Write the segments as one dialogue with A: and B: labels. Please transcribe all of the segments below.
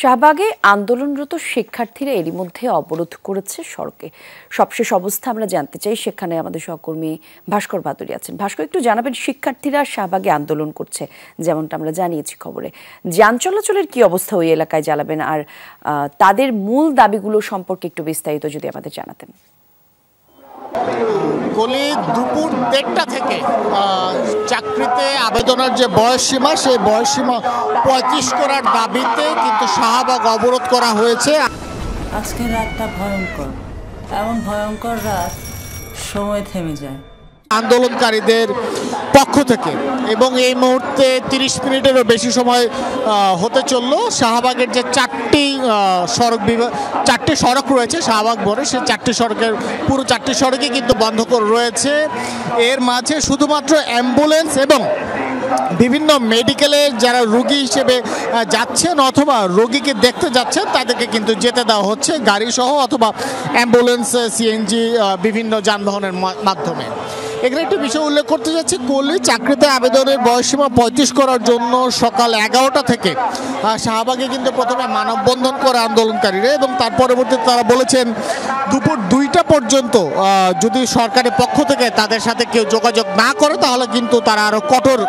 A: শাহবাগে আন্দোলনরত শিক্ষার্থীরা এরই মধ্যে অবরোধ করেছে সড়কে। সবশেষ অবস্থা আমরা জানতে চাই, সেখানে আমাদের সহকর্মী ভাস্কর বাদুরী আছেন। ভাস্কর, একটু জানাবেন, শিক্ষার্থীরা শাহবাগে আন্দোলন করছে যেমনটা আমরা জানিয়েছি খবরে, যান চলাচলের কি অবস্থা ওই এলাকায় জানাবেন, আর তাদের মূল দাবিগুলো সম্পর্কে একটু বিস্তারিত যদি আমাদের জানাতেন।
B: কলি দুপুর 1:30 থেকে চাকরিতে আবেদনের যে বয়সসীমা, সেই বয়সসীমা 35 করার দাবিতে কিন্তু শাহবাগ অবরোধ করা হয়েছে।
C: আজকের রাতটা ভয়ঙ্কর, এমন ভয়ঙ্কর রাত সময় থেমে যায়
B: আন্দোলনকারীদের পক্ষ থেকে, এবং এই মুহূর্তে 30 মিনিটেরও বেশি সময় হতে চললো। শাহবাগের যে চারটি সড়ক রয়েছে শাহবাগ মোড়ে, সেই পুরো চারটি সড়কই কিন্তু বন্ধ করে রয়েছে। এর মাঝে শুধুমাত্র অ্যাম্বুলেন্স এবং বিভিন্ন মেডিকেলের যারা রোগী হিসেবে যাচ্ছেন অথবা রোগীকে দেখতে যাচ্ছেন তাদেরকে কিন্তু যেতে দেওয়া হচ্ছে গাড়ি সহ অথবা অ্যাম্বুলেন্স, সিএনজি, বিভিন্ন যানবাহনের মাধ্যমে। এখানে একটি বিষয় উল্লেখ করতে যাচ্ছি, কলি চাকরিতে আবেদনের বয়সসীমা 35 করার জন্য সকাল 11টা থেকে শাহবাগে কিন্তু প্রথমে মানববন্ধন করে আন্দোলনকারীরা, এবং তার পরবর্তীতে তারা বলেছেন দুপুর 2টা পর্যন্ত যদি সরকারের পক্ষ থেকে তাদের সাথে কেউ যোগাযোগ না করে তাহলে কিন্তু তারা আরো কঠোর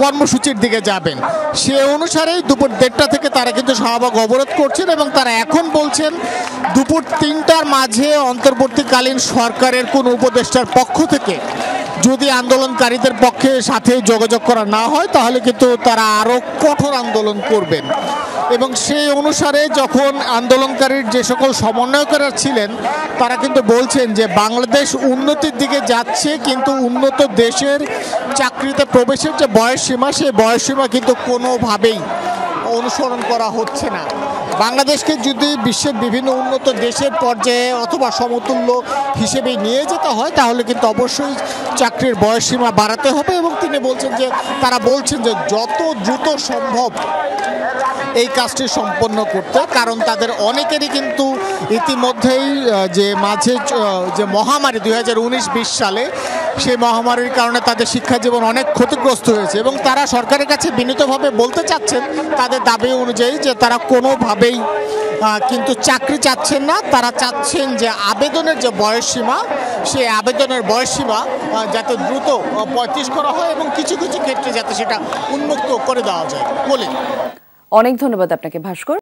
B: কর্মসূচির দিকে যাবেন। সে অনুসারেই দুপুর 1:30 থেকে তারা কিন্তু শাহবাগ অবরোধ করছেন, এবং তারা এখন বলছেন দুপুর 3টার মাঝে অন্তর্বর্তীকালীন সরকারের কোন উপদেষ্টার পক্ষ থেকে যদি আন্দোলনকারীদের পক্ষে সাথে যোগাযোগ করা না হয় তাহলে কিন্তু তারা আরো কঠোর আন্দোলন করবেন। এবং সেই অনুসারে যখন আন্দোলনকারীর যে সকল সমন্বয়করা ছিলেন তারা কিন্তু বলছেন যে বাংলাদেশ উন্নতির দিকে যাচ্ছে, কিন্তু উন্নত দেশের চাকরিতে প্রবেশের যে বয়সসীমা, সেই বয়সসীমা কিন্তু কোনোভাবেই অনুসরণ করা হচ্ছে না। বাংলাদেশকে যদি বিশ্বের বিভিন্ন উন্নত দেশের পর্যায়ে অথবা সমতুল্য হিসেবে নিয়ে যেতে হয় তাহলে কিন্তু অবশ্যই চাকরির বয়সসীমা বাড়াতে হবে, এবং তিনি বলছেন যে তারা বলছেন যে যত দ্রুত সম্ভব এই কাজটি সম্পন্ন করতে, কারণ তাদের অনেকেরই কিন্তু ইতিমধ্যেই যে মাঝে যে মহামারী 2019-20 সালে, সেই মহামারীর কারণে তাদের শিক্ষা জীবন অনেক ক্ষতিগ্রস্ত হয়েছে, এবং তারা সরকারের কাছে বিনীতভাবে বলতে চাচ্ছেন তাদের দাবি অনুযায়ী যে তারা কোনোভাবেই কিন্তু চাকরি চাচ্ছেন না। তারা চাচ্ছেন যে আবেদনের যে বয়সসীমা, সেই আবেদনের বয়সসীমা যাতে দ্রুত 35 করা হয়, এবং কিছু কিছু ক্ষেত্রে যাতে সেটা উন্মুক্ত করে দেওয়া যায় বলে।
A: অনেক ধন্যবাদ আপনাকে ভাস্কর।